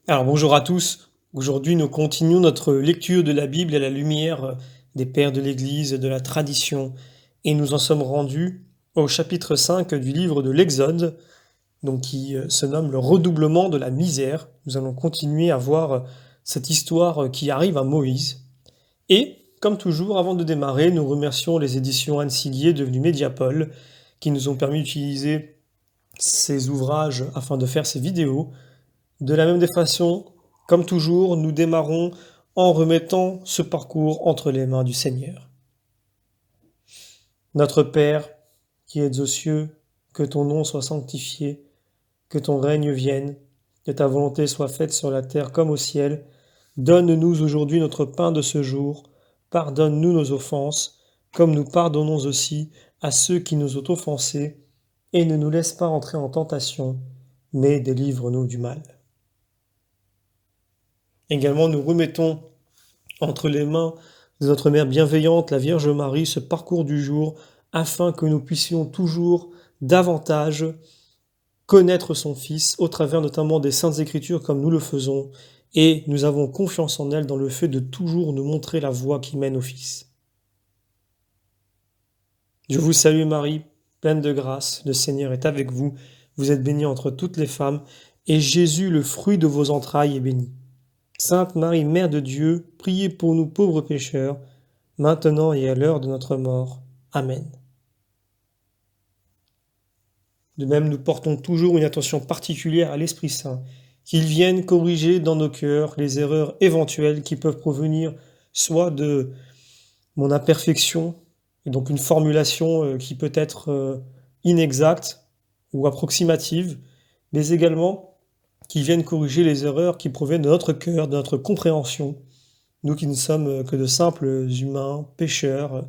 Alors bonjour à tous. Aujourd'hui, nous continuons notre lecture de la Bible à la lumière des pères de l'Église, de la tradition, et nous en sommes rendus au chapitre 5 du livre de l'Exode, donc qui se nomme le redoublement de la misère. Nous allons continuer à voir cette histoire qui arrive à Moïse. Et, comme toujours, avant de démarrer, nous remercions les éditions Anne Siguier devenues Mediapol, qui nous ont permis d'utiliser ces ouvrages afin de faire ces vidéos. De la même des façons, comme toujours, nous démarrons en remettant ce parcours entre les mains du Seigneur. Notre Père, qui es aux cieux, que ton nom soit sanctifié, que ton règne vienne, que ta volonté soit faite sur la terre comme au ciel. Donne-nous aujourd'hui notre pain de ce jour. Pardonne-nous nos offenses, comme nous pardonnons aussi à ceux qui nous ont offensés. Et ne nous laisse pas entrer en tentation, mais délivre-nous du mal. Également, nous remettons entre les mains de notre Mère bienveillante, la Vierge Marie, ce parcours du jour, afin que nous puissions toujours davantage connaître son Fils, au travers notamment des Saintes Écritures comme nous le faisons, et nous avons confiance en elle dans le fait de toujours nous montrer la voie qui mène au Fils. Je vous salue Marie, pleine de grâce, le Seigneur est avec vous, vous êtes bénie entre toutes les femmes, et Jésus, le fruit de vos entrailles, est béni. Sainte Marie, Mère de Dieu, priez pour nous pauvres pécheurs, maintenant et à l'heure de notre mort. Amen. De même, nous portons toujours une attention particulière à l'Esprit Saint, qu'il vienne corriger dans nos cœurs les erreurs éventuelles qui peuvent provenir soit de mon imperfection, et donc une formulation qui peut être inexacte ou approximative, mais également qui viennent corriger les erreurs qui proviennent de notre cœur, de notre compréhension, nous qui ne sommes que de simples humains, pécheurs,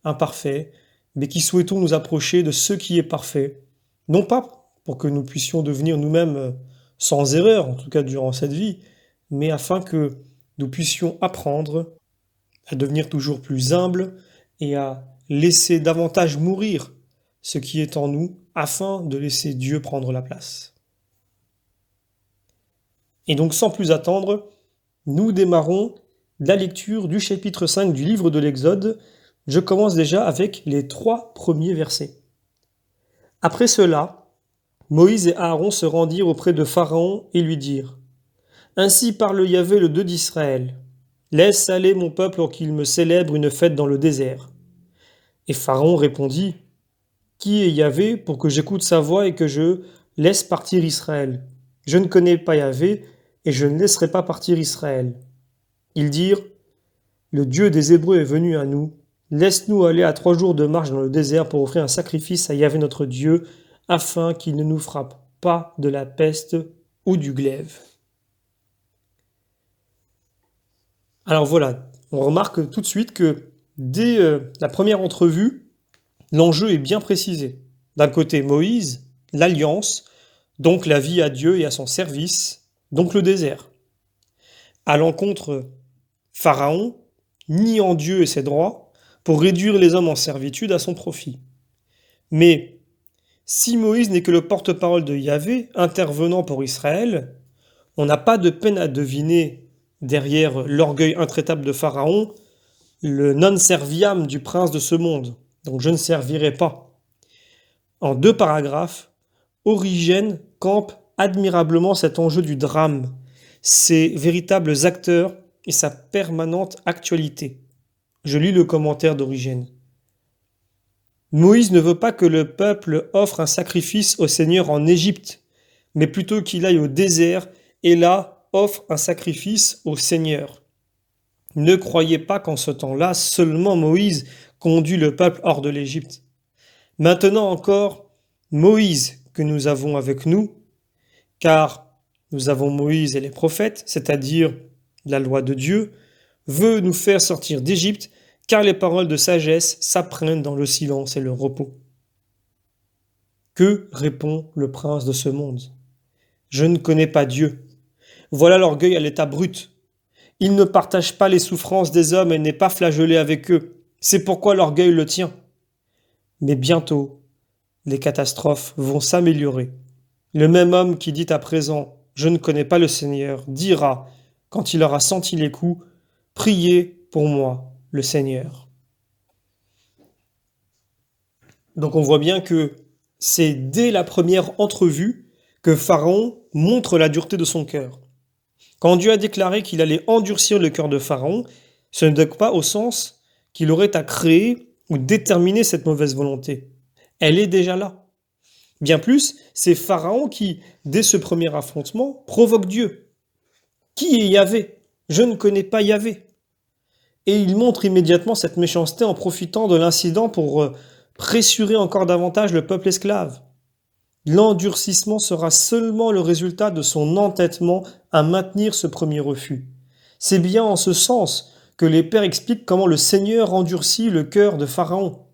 imparfaits, mais qui souhaitons nous approcher de ce qui est parfait, non pas pour que nous puissions devenir nous-mêmes sans erreur, en tout cas durant cette vie, mais afin que nous puissions apprendre à devenir toujours plus humbles et à laisser davantage mourir ce qui est en nous, afin de laisser Dieu prendre la place. Et donc sans plus attendre, nous démarrons la lecture du chapitre 5 du livre de l'Exode. Je commence déjà avec les 3 premiers versets. Après cela, Moïse et Aaron se rendirent auprès de Pharaon et lui dirent : « Ainsi parle Yahvé, le Dieu d'Israël. Laisse aller mon peuple pour qu'il me célèbre une fête dans le désert. » Et Pharaon répondit : « Qui est Yahvé pour que j'écoute sa voix et que je laisse partir Israël ? Je ne connais pas Yahvé et je ne laisserai pas partir Israël. » Ils dirent : « Le Dieu des Hébreux est venu à nous. Laisse-nous aller à 3 jours de marche dans le désert pour offrir un sacrifice à Yahvé notre Dieu, afin qu'il ne nous frappe pas de la peste ou du glaive. » Alors voilà, on remarque tout de suite que dès la première entrevue, l'enjeu est bien précisé. D'un côté, Moïse, l'alliance, donc la vie à Dieu et à son service, donc le désert. À l'encontre, Pharaon, niant Dieu et ses droits, pour réduire les hommes en servitude à son profit. Mais si Moïse n'est que le porte-parole de Yahvé, intervenant pour Israël, on n'a pas de peine à deviner derrière l'orgueil intraitable de Pharaon le non serviam du prince de ce monde. Donc je ne servirai pas. En 2 paragraphes, Origène campe admirablement cet enjeu du drame, ses véritables acteurs et sa permanente actualité. Je lis le commentaire d'Origène. Moïse ne veut pas que le peuple offre un sacrifice au Seigneur en Égypte, mais plutôt qu'il aille au désert et là offre un sacrifice au Seigneur. Ne croyez pas qu'en ce temps-là, seulement Moïse conduit le peuple hors de l'Égypte. Maintenant encore, Moïse que nous avons avec nous, car nous avons Moïse et les prophètes, c'est-à-dire la loi de Dieu, veut nous faire sortir d'Égypte, car les paroles de sagesse s'apprennent dans le silence et le repos. Que répond le prince de ce monde ? Je ne connais pas Dieu. Voilà l'orgueil à l'état brut. Il ne partage pas les souffrances des hommes et n'est pas flagellé avec eux. C'est pourquoi l'orgueil le tient. Mais bientôt, les catastrophes vont s'améliorer. Le même homme qui dit à présent je ne connais pas le Seigneur, dira, quand il aura senti les coups, priez pour moi, le Seigneur. Donc on voit bien que c'est dès la première entrevue que Pharaon montre la dureté de son cœur. Quand Dieu a déclaré qu'il allait endurcir le cœur de Pharaon, ce n'est donc pas au sens qu'il aurait à créer ou déterminer cette mauvaise volonté. Elle est déjà là. Bien plus, c'est Pharaon qui, dès ce premier affrontement, provoque Dieu. Qui est Yahvé? Je ne connais pas Yahvé. Et il montre immédiatement cette méchanceté en profitant de l'incident pour pressurer encore davantage le peuple esclave. L'endurcissement sera seulement le résultat de son entêtement à maintenir ce premier refus. C'est bien en ce sens que les pères expliquent comment le Seigneur endurcit le cœur de Pharaon.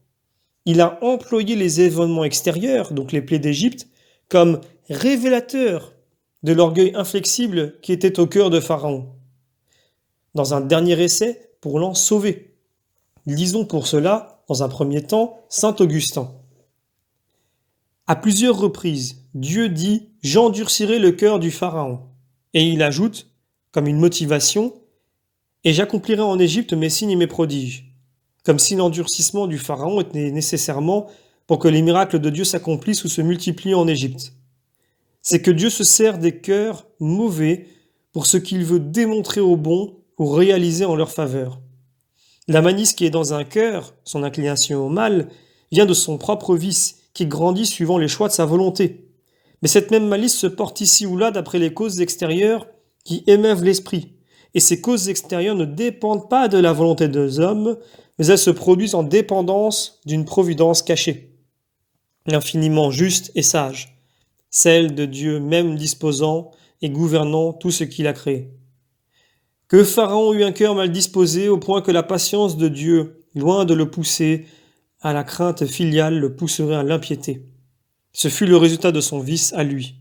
Il a employé les événements extérieurs, donc les plaies d'Égypte, comme révélateurs de l'orgueil inflexible qui était au cœur de Pharaon, dans un dernier essai pour l'en sauver. Lisons pour cela, dans un premier temps, saint Augustin. À plusieurs reprises, Dieu dit « J'endurcirai le cœur du Pharaon ». Et il ajoute, comme une motivation, « Et j'accomplirai en Égypte mes signes et mes prodiges », comme si l'endurcissement du Pharaon était nécessairement pour que les miracles de Dieu s'accomplissent ou se multiplient en Égypte. C'est que Dieu se sert des cœurs mauvais pour ce qu'il veut démontrer aux bons ou réaliser en leur faveur. La malice qui est dans un cœur, son inclination au mal, vient de son propre vice, qui grandit suivant les choix de sa volonté. Mais cette même malice se porte ici ou là d'après les causes extérieures qui émeuvent l'esprit. Et ces causes extérieures ne dépendent pas de la volonté des hommes, mais elles se produisent en dépendance d'une providence cachée, infiniment juste et sage, celle de Dieu même disposant et gouvernant tout ce qu'il a créé. Que Pharaon eut un cœur mal disposé au point que la patience de Dieu, loin de le pousser à la crainte filiale, le pousserait à l'impiété. Ce fut le résultat de son vice à lui.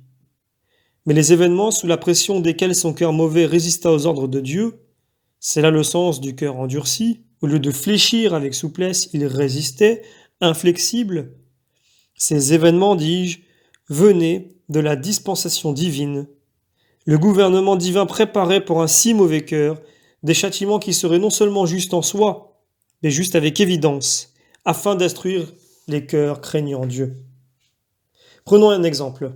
Mais les événements sous la pression desquels son cœur mauvais résista aux ordres de Dieu, c'est là le sens du cœur endurci, au lieu de fléchir avec souplesse, il résistait, inflexible. Ces événements, dis-je, venaient de la dispensation divine. Le gouvernement divin préparait pour un si mauvais cœur des châtiments qui seraient non seulement justes en soi, mais justes avec évidence, afin d'instruire les cœurs craignant Dieu. Prenons un exemple.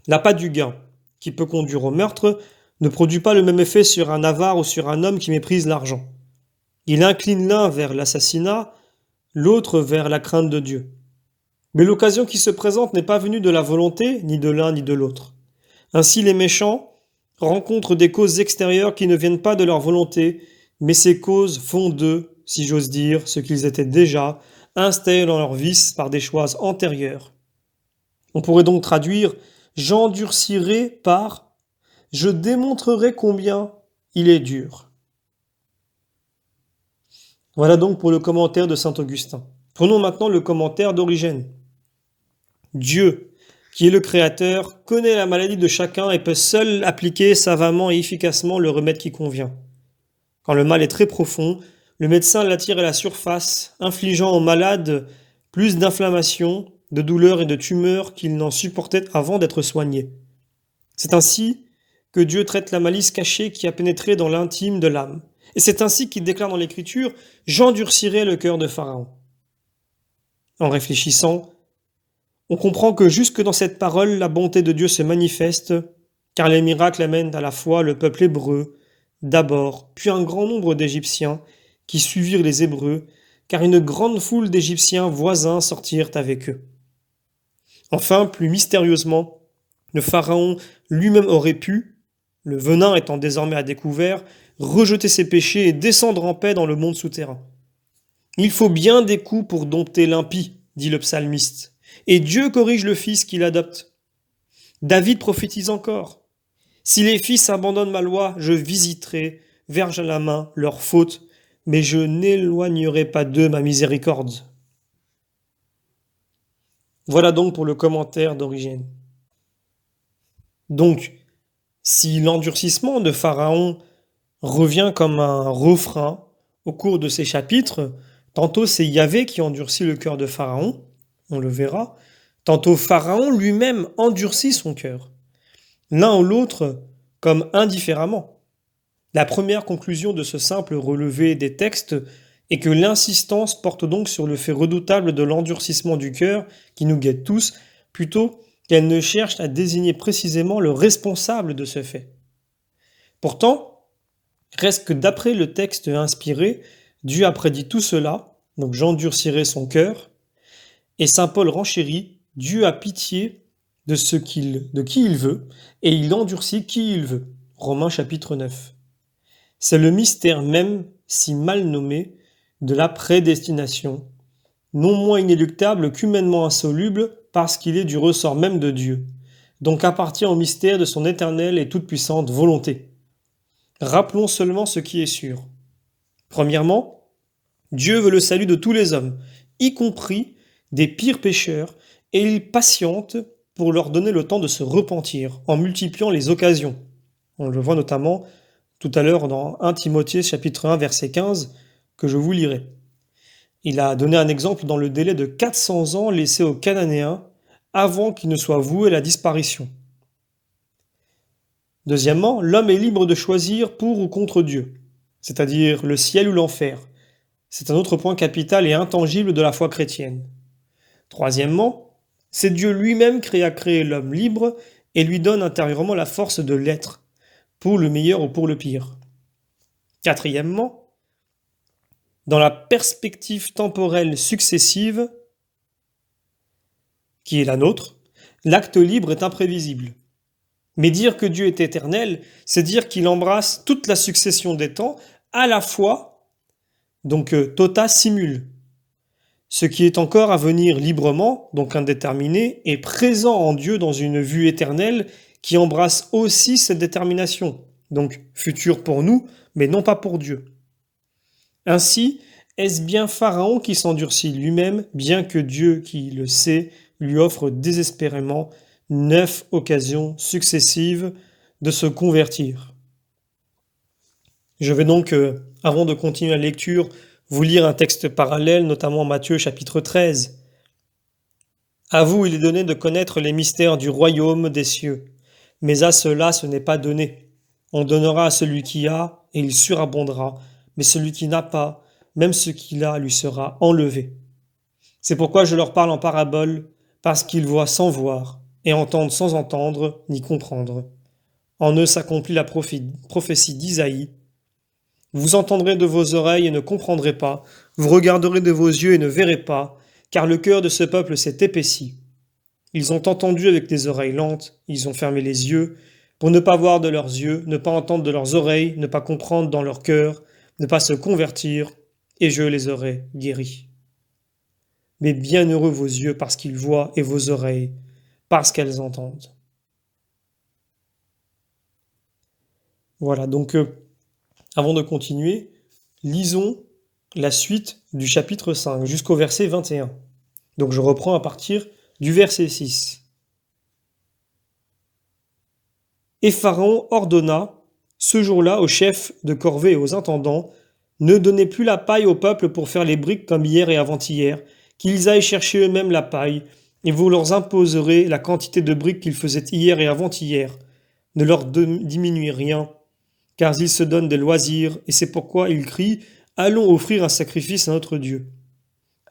L'appât du gain, qui peut conduire au meurtre, ne produit pas le même effet sur un avare ou sur un homme qui méprise l'argent. Il incline l'un vers l'assassinat, l'autre vers la crainte de Dieu. Mais l'occasion qui se présente n'est pas venue de la volonté, ni de l'un ni de l'autre. Ainsi les méchants rencontrent des causes extérieures qui ne viennent pas de leur volonté, mais ces causes font d'eux, si j'ose dire, ce qu'ils étaient déjà, installés dans leur vice par des choix antérieurs. On pourrait donc traduire « j'endurcirai par « je démontrerai combien il est dur ». Voilà donc pour le commentaire de saint Augustin. Prenons maintenant le commentaire d'Origène. Dieu, qui est le Créateur, connaît la maladie de chacun et peut seul appliquer savamment et efficacement le remède qui convient. Quand le mal est très profond, le médecin l'attire à la surface, infligeant au malade plus d'inflammation, de douleur et de tumeur qu'il n'en supportait avant d'être soigné. C'est ainsi que Dieu traite la malice cachée qui a pénétré dans l'intime de l'âme. Et c'est ainsi qu'il déclare dans l'Écriture « J'endurcirai le cœur de Pharaon ». En réfléchissant, on comprend que jusque dans cette parole, la bonté de Dieu se manifeste, car les miracles amènent à la fois le peuple hébreu, d'abord, puis un grand nombre d'Égyptiens qui suivirent les Hébreux, car une grande foule d'Égyptiens voisins sortirent avec eux. Enfin, plus mystérieusement, le Pharaon lui-même aurait pu, le venin étant désormais à découvert, rejeter ses péchés et descendre en paix dans le monde souterrain. Il faut bien des coups pour dompter l'impie, dit le psalmiste, et Dieu corrige le fils qu'il adopte. David prophétise encore. Si les fils abandonnent ma loi, je visiterai, verge à la main, leurs fautes, mais je n'éloignerai pas d'eux ma miséricorde. Voilà donc pour le commentaire d'Origène. Donc, si l'endurcissement de Pharaon revient comme un refrain au cours de ces chapitres, tantôt c'est Yahvé qui endurcit le cœur de Pharaon, on le verra, tantôt Pharaon lui-même endurcit son cœur. l'un ou l'autre comme indifféremment. La première conclusion de ce simple relevé des textes est que l'insistance porte donc sur le fait redoutable de l'endurcissement du cœur qui nous guette tous, plutôt qu'elle ne cherche à désigner précisément le responsable de ce fait. Pourtant, reste que d'après le texte inspiré, Dieu a prédit tout cela, donc j'endurcirai son cœur, et saint Paul renchérit, Dieu a pitié de qui il veut, et il endurcit qui il veut. Romains chapitre 9. C'est le mystère même, si mal nommé, de la prédestination, non moins inéluctable qu'humainement insoluble, parce qu'il est du ressort même de Dieu, donc appartient au mystère de son éternelle et toute-puissante volonté. Rappelons seulement ce qui est sûr. Premièrement, Dieu veut le salut de tous les hommes, y compris des pires pécheurs, et il patiente pour leur donner le temps de se repentir, en multipliant les occasions. On le voit notamment tout à l'heure dans 1 Timothée chapitre 1 verset 15, que je vous lirai. Il a donné un exemple dans le délai de 400 ans laissé aux Cananéens avant qu'ils ne soient voués à la disparition. Deuxièmement, l'homme est libre de choisir pour ou contre Dieu, c'est-à-dire le ciel ou l'enfer. C'est un autre point capital et intangible de la foi chrétienne. Troisièmement, c'est Dieu lui-même qui a créé l'homme libre et lui donne intérieurement la force de l'être, pour le meilleur ou pour le pire. Quatrièmement, dans la perspective temporelle successive, qui est la nôtre, l'acte libre est imprévisible. Mais dire que Dieu est éternel, c'est dire qu'il embrasse toute la succession des temps, à la fois, donc tota simul. Ce qui est encore à venir librement, donc indéterminé, est présent en Dieu dans une vue éternelle qui embrasse aussi cette détermination, donc future pour nous, mais non pas pour Dieu. Ainsi, est-ce bien Pharaon qui s'endurcit lui-même, bien que Dieu, qui le sait, lui offre désespérément 9 occasions successives de se convertir. Je vais donc, avant de continuer la lecture, vous lire un texte parallèle, notamment Matthieu chapitre 13. À vous il est donné de connaître les mystères du royaume des cieux, mais à cela ce n'est pas donné. On donnera à celui qui a, et il surabondera, mais celui qui n'a pas, même ce qu'il a lui sera enlevé. C'est pourquoi je leur parle en parabole, parce qu'ils voient sans voir, et entendent sans entendre, ni comprendre. En eux s'accomplit la prophétie d'Isaïe. Vous entendrez de vos oreilles et ne comprendrez pas, vous regarderez de vos yeux et ne verrez pas, car le cœur de ce peuple s'est épaissi. Ils ont entendu avec des oreilles lentes, ils ont fermé les yeux, pour ne pas voir de leurs yeux, ne pas entendre de leurs oreilles, ne pas comprendre dans leur cœur, ne pas se convertir, et je les aurai guéris. Mais bienheureux vos yeux parce qu'ils voient et vos oreilles parce qu'elles entendent. Voilà, donc avant de continuer, lisons la suite du chapitre 5 jusqu'au verset 21. Donc je reprends à partir du verset 6. Et Pharaon ordonna, ce jour-là, aux chefs de corvée et aux intendants, ne donnez plus la paille au peuple pour faire les briques comme hier et avant-hier, qu'ils aillent chercher eux-mêmes la paille, et vous leur imposerez la quantité de briques qu'ils faisaient hier et avant-hier. Ne leur diminuez rien, car ils se donnent des loisirs, et c'est pourquoi ils crient « Allons offrir un sacrifice à notre Dieu ».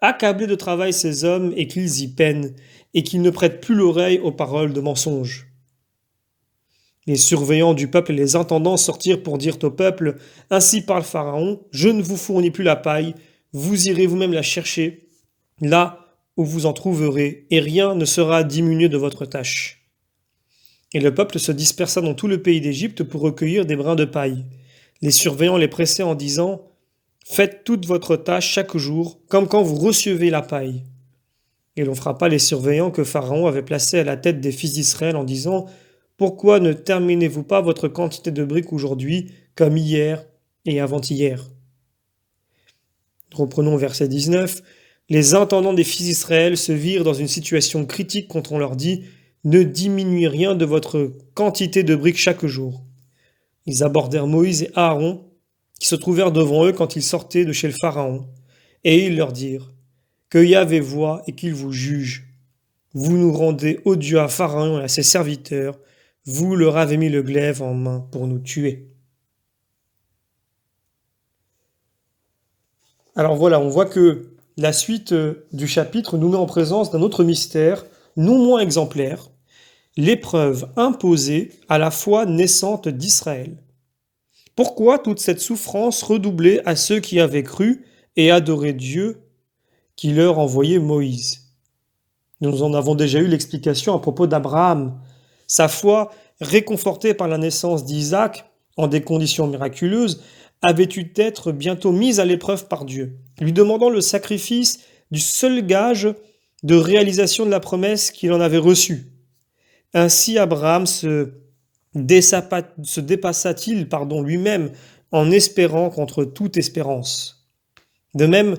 Accablez de travail ces hommes et qu'ils y peinent, et qu'ils ne prêtent plus l'oreille aux paroles de mensonges. Les surveillants du peuple et les intendants sortirent pour dire au peuple « Ainsi parle Pharaon, je ne vous fournis plus la paille, vous irez vous-même la chercher, là où vous en trouverez, et rien ne sera diminué de votre tâche. » Et le peuple se dispersa dans tout le pays d'Égypte pour recueillir des brins de paille. Les surveillants les pressaient en disant « Faites toute votre tâche chaque jour, comme quand vous recevez la paille. » Et l'on frappa les surveillants que Pharaon avait placés à la tête des fils d'Israël en disant « Pourquoi ne terminez-vous pas votre quantité de briques aujourd'hui, comme hier et avant-hier » Reprenons verset 19. Les intendants des fils d'Israël se virent dans une situation critique quand on leur dit « Ne diminuez rien de votre quantité de briques chaque jour. » Ils abordèrent Moïse et Aaron, qui se trouvèrent devant eux quand ils sortaient de chez le Pharaon, et ils leur dirent « Que Yahvé voie et qu'il vous juge. Vous nous rendez odieux à Pharaon et à ses serviteurs, vous leur avez mis le glaive en main pour nous tuer. Alors voilà, on voit que la suite du chapitre nous met en présence d'un autre mystère, non moins exemplaire, l'épreuve imposée à la foi naissante d'Israël. Pourquoi toute cette souffrance redoublée à ceux qui avaient cru et adoré Dieu qui leur envoyait Moïse? Nous en avons déjà eu l'explication à propos d'Abraham. Sa foi, réconfortée par la naissance d'Isaac en des conditions miraculeuses, avait dû être bientôt mise à l'épreuve par Dieu, lui demandant le sacrifice du seul gage de réalisation de la promesse qu'il en avait reçue. Ainsi Abraham se dépassa-t-il lui-même en espérant contre toute espérance. De même,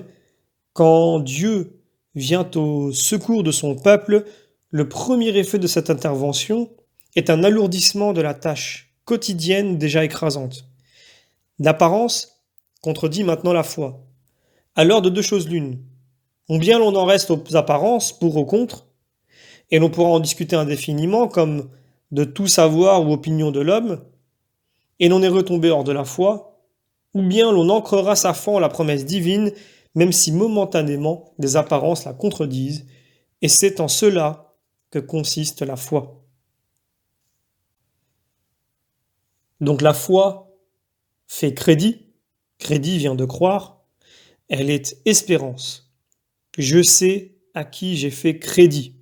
quand Dieu vient au secours de son peuple, le premier effet de cette intervention est un alourdissement de la tâche quotidienne déjà écrasante. L'apparence contredit maintenant la foi. Alors de deux choses l'une. Ou bien l'on en reste aux apparences, pour ou contre, et l'on pourra en discuter indéfiniment comme de tout savoir ou opinion de l'homme, et l'on est retombé hors de la foi, ou bien l'on ancrera sa foi en la promesse divine, même si momentanément des apparences la contredisent, et c'est en cela que consiste la foi. Donc la foi fait crédit vient de croire, elle est espérance. Je sais à qui j'ai fait crédit,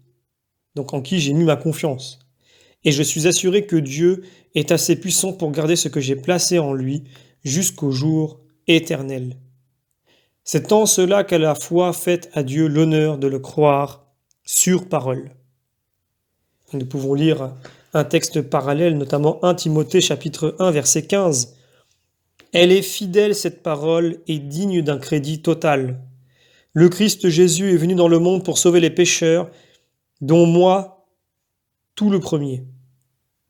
donc en qui j'ai mis ma confiance. Et je suis assuré que Dieu est assez puissant pour garder ce que j'ai placé en lui jusqu'au jour éternel. C'est en cela qu'à la foi fait à Dieu l'honneur de le croire sur parole. Nous pouvons lire un texte parallèle, notamment 1 Timothée chapitre 1 verset 15. Elle est fidèle cette parole et digne d'un crédit total. Le Christ Jésus est venu dans le monde pour sauver les pécheurs, dont moi, tout le premier.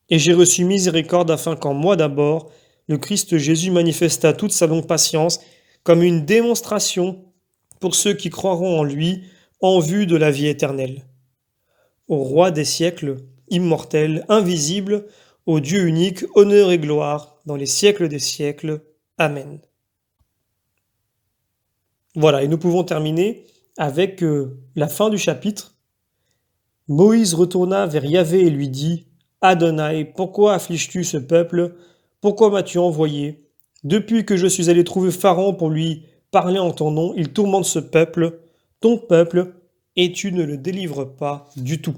Et j'ai reçu miséricorde afin qu'en moi d'abord, le Christ Jésus manifestât toute sa longue patience comme une démonstration pour ceux qui croiront en lui en vue de la vie éternelle. Au roi des siècles, immortel, invisible, au Dieu unique, honneur et gloire dans les siècles des siècles. Amen. Voilà, et nous pouvons terminer avec la fin du chapitre. Moïse retourna vers Yahvé et lui dit « Adonai, pourquoi affliges-tu ce peuple? Pourquoi m'as-tu envoyé? Depuis que je suis allé trouver Pharaon pour lui parler en ton nom, il tourmente ce peuple, ton peuple, et tu ne le délivres pas du tout. »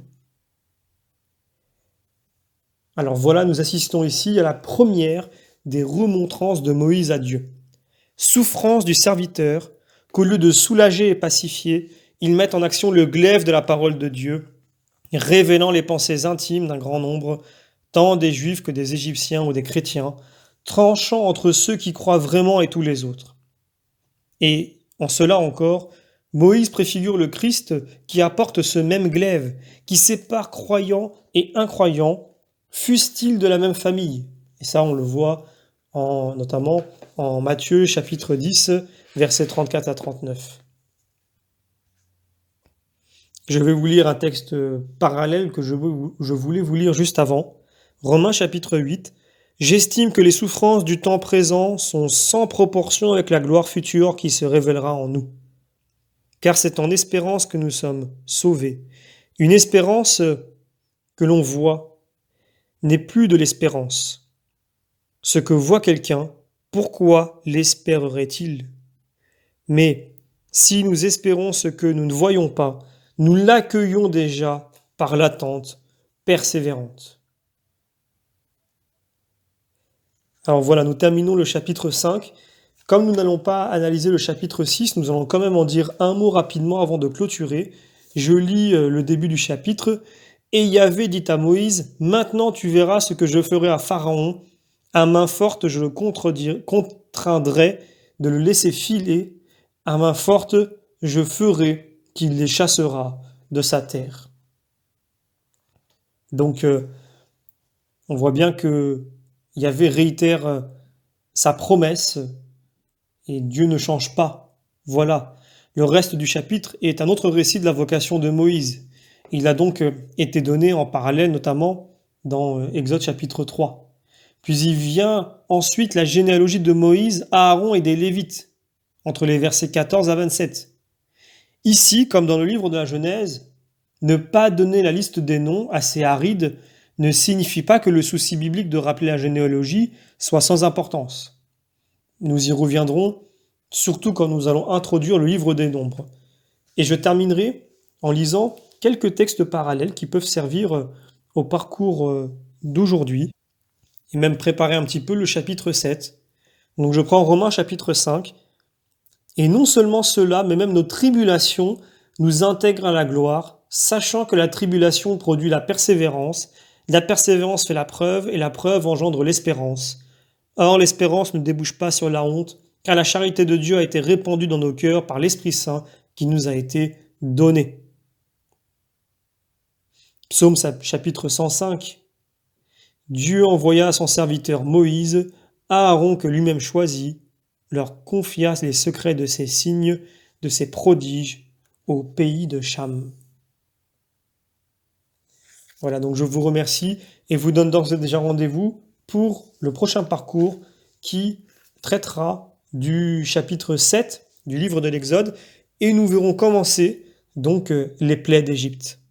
Alors voilà, nous assistons ici à la première des remontrances de Moïse à Dieu. Souffrance du serviteur, qu'au lieu de soulager et pacifier, il met en action le glaive de la parole de Dieu, révélant les pensées intimes d'un grand nombre, tant des Juifs que des Égyptiens ou des chrétiens, tranchant entre ceux qui croient vraiment et tous les autres. Et, en cela encore, Moïse préfigure le Christ qui apporte ce même glaive, qui sépare croyants et incroyants, fussent-ils de la même famille. Et ça, on le voit notamment en Matthieu chapitre 10, versets 34 à 39. Je vais vous lire un texte parallèle que je voulais vous lire juste avant. Romains chapitre 8. J'estime que les souffrances du temps présent sont sans proportion avec la gloire future qui se révélera en nous. Car c'est en espérance que nous sommes sauvés. Une espérance que l'on voit n'est plus de l'espérance. Ce que voit quelqu'un, pourquoi l'espérerait-il? Mais si nous espérons ce que nous ne voyons pas, nous l'accueillons déjà par l'attente persévérante. Alors voilà, nous terminons le chapitre 5. Comme nous n'allons pas analyser le chapitre 6, nous allons quand même en dire un mot rapidement avant de clôturer. Je lis le début du chapitre. « Et Yahvé dit à Moïse, « Maintenant tu verras ce que je ferai à Pharaon. À main forte je le contraindrai de le laisser filer. À main forte je ferai qu'il les chassera de sa terre. » Donc on voit bien que Yahvé réitère sa promesse et Dieu ne change pas. Voilà. Le reste du chapitre est un autre récit de la vocation de Moïse. Il a donc été donné en parallèle notamment dans Exode chapitre 3. Puis il vient ensuite la généalogie de Moïse, Aaron et des Lévites, entre les versets 14 à 27. Ici, comme dans le livre de la Genèse, ne pas donner la liste des noms assez aride ne signifie pas que le souci biblique de rappeler la généalogie soit sans importance. Nous y reviendrons, surtout quand nous allons introduire le livre des Nombres. Et je terminerai en lisant quelques textes parallèles qui peuvent servir au parcours d'aujourd'hui, et même préparer un petit peu le chapitre 7. Donc je prends Romains chapitre 5, et non seulement cela, mais même nos tribulations nous intègrent à la gloire, sachant que la tribulation produit la persévérance fait la preuve, et la preuve engendre l'espérance. Or l'espérance ne débouche pas sur la honte, car la charité de Dieu a été répandue dans nos cœurs par l'Esprit Saint qui nous a été donné. Psaume chapitre 105. Dieu envoya son serviteur Moïse, Aaron que lui-même choisit, leur confia les secrets de ses signes, de ses prodiges, au pays de Cham. Voilà, donc je vous remercie et vous donne d'ores et déjà rendez-vous pour le prochain parcours qui traitera du chapitre 7 du livre de l'Exode et nous verrons commencer donc les plaies d'Égypte.